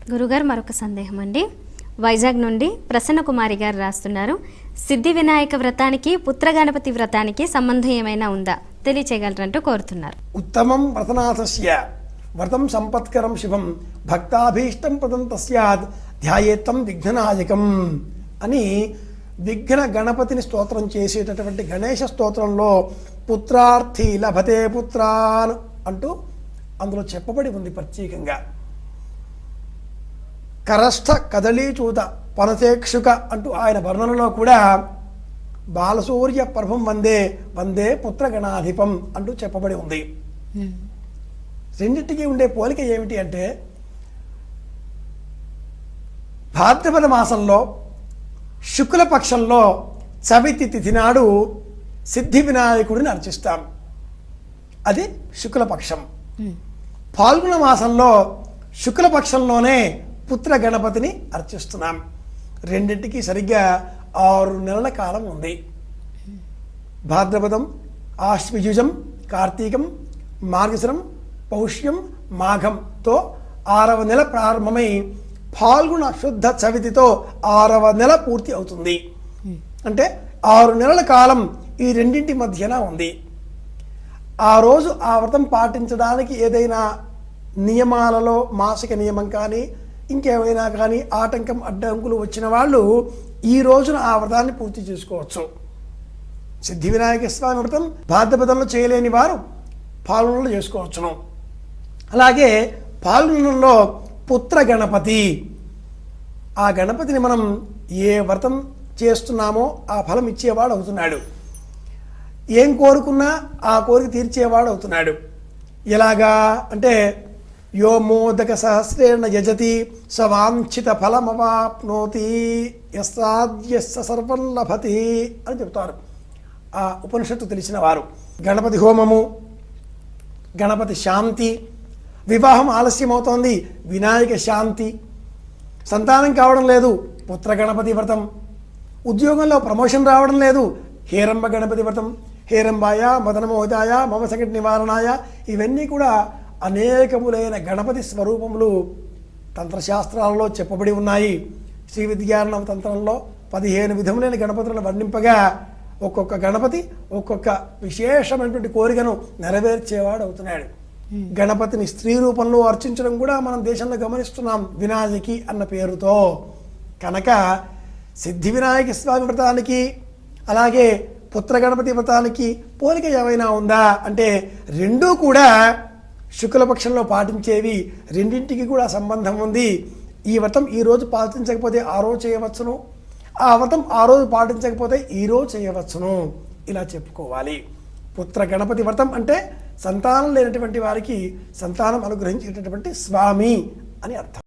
గురుగారు మరొక సందేహం అండి. వైజాగ్ నుండి ప్రసన్న కుమారి గారు రాస్తున్నారు. సిద్ధి వినాయక వ్రతానికి పుత్ర గణపతి వ్రతానికి సంబంధం ఏమైనా ఉందా తెలియచేయగలరంటూ కోరుతున్నారు. ఉత్తమం వ్రతనాథస్య వ్రతం సంపత్కరం శుభం భక్తాభీష్టం ప్రదం తస్యాద్ ధ్యాయేత్తం విఘ్ననాయకం అని విఘ్న గణపతిని స్తోత్రం చేసేటటువంటి గణేశ స్తోత్రంలో పుత్రార్థి లభతే పుత్రాన్ అంటూ అందులో చెప్పబడి ఉంది ప్రత్యేకంగా. కరస్థ కదళీచూత పనసేక్షుక అంటూ ఆయన వర్ణనలో కూడా బాలసూర్య ప్రభం వందే వందే పుత్రగణాధిపం అంటూ చెప్పబడి ఉంది. రెండింటికి ఉండే పోలిక ఏమిటి అంటే, భాద్రపద మాసంలో శుక్లపక్షంలో చవితి తిథి నాడు సిద్ధి వినాయకుడిని అర్చిస్తాం, అది శుక్లపక్షం. పాల్గొన మాసంలో శుక్లపక్షంలోనే పుత్ర గణపతిని అర్చిస్తున్నాం. రెండింటికి సరిగ్గా 6 నెలల కాలం ఉంది. భాద్రపదం, ఆశ్వయుజం, కార్తీకం, మార్గశిరం, పౌష్యం, మాఘంతో 6వ నెల ప్రారంభమై పాల్గొన శుద్ధ చవితితో 6వ నెల పూర్తి అవుతుంది. అంటే 6 నెలల కాలం ఈ రెండింటి మధ్యన ఉంది. ఆ రోజు ఆ వ్రతం పాటించడానికి ఏదైనా నియమాలలో మాసిక నియమం కానీ ఇంకేమైనా కానీ ఆటంకం అడ్డంకులు వచ్చిన వాళ్ళు ఈ రోజున ఆ వ్రతాన్ని పూర్తి చేసుకోవచ్చు. సిద్ధి వినాయక స్వామి వ్రతం భాద్రపదంలో చేయలేని వారు పాల్గొనలో చేసుకోవచ్చును. అలాగే పాల్గొనలో పుత్ర గణపతి, ఆ గణపతిని మనం ఏ వ్రతం చేస్తున్నామో ఆ ఫలం ఇచ్చేవాడు అవుతున్నాడు. ఏం కోరుకున్నా ఆ కోరిక తీర్చేవాడు అవుతున్నాడు. ఎలాగా అంటే, యో మోదక సహస్రేణ యజతి సవాంఛిత ఫలమవాప్నోతి యస్సాద్యస్స సర్వం లభతి అని చెప్తారు ఆ ఉపనిషత్తు తెలిసిన వారు. గణపతి హోమము, గణపతి శాంతి, వివాహం ఆలస్యం అవుతోంది, వినాయక శాంతి, సంతానం కావడం లేదు, పుత్ర గణపతి వ్రతం, ఉద్యోగంలో ప్రమోషన్ రావడం లేదు, హేరంబ గణపతి వ్రతం, హేరంబాయ మదనమోదాయ మమ సంకట నివారణాయ, ఇవన్నీ కూడా అనేకములైన గణపతి స్వరూపములు తంత్రశాస్త్రాలలో చెప్పబడి ఉన్నాయి. శ్రీ విద్యారణవ తంత్రంలో 15 విధములైన గణపతులను వర్ణింపగా ఒక్కొక్క గణపతి ఒక్కొక్క విశేషమైనటువంటి కోరికను నెరవేర్చేవాడు అవుతున్నాడు. గణపతిని స్త్రీ రూపంలో అర్చించడం కూడా మనం దేశంలో గమనిస్తున్నాం, వినాయకి అన్న పేరుతో. కనుక సిద్ధి వినాయక స్వామి వ్రతానికి అలాగే పుత్ర గణపతి వ్రతానికి పోలిక ఏమైనా ఉందా అంటే, రెండూ కూడా శుక్లపక్షంలో పాటించేవి, రెండింటికి కూడా సంబంధం ఉంది. ఈ వ్రతం ఈ రోజు పాటించకపోతే ఆ రోజు చేయవచ్చును, ఆ వ్రతం ఆ రోజు పాటించకపోతే ఈ రోజు చేయవచ్చును, ఇలా చెప్పుకోవాలి. పుత్ర గణపతి వ్రతం అంటే సంతానం లేనటువంటి వారికి సంతానం అనుగ్రహించేటటువంటి స్వామి అని అర్థం.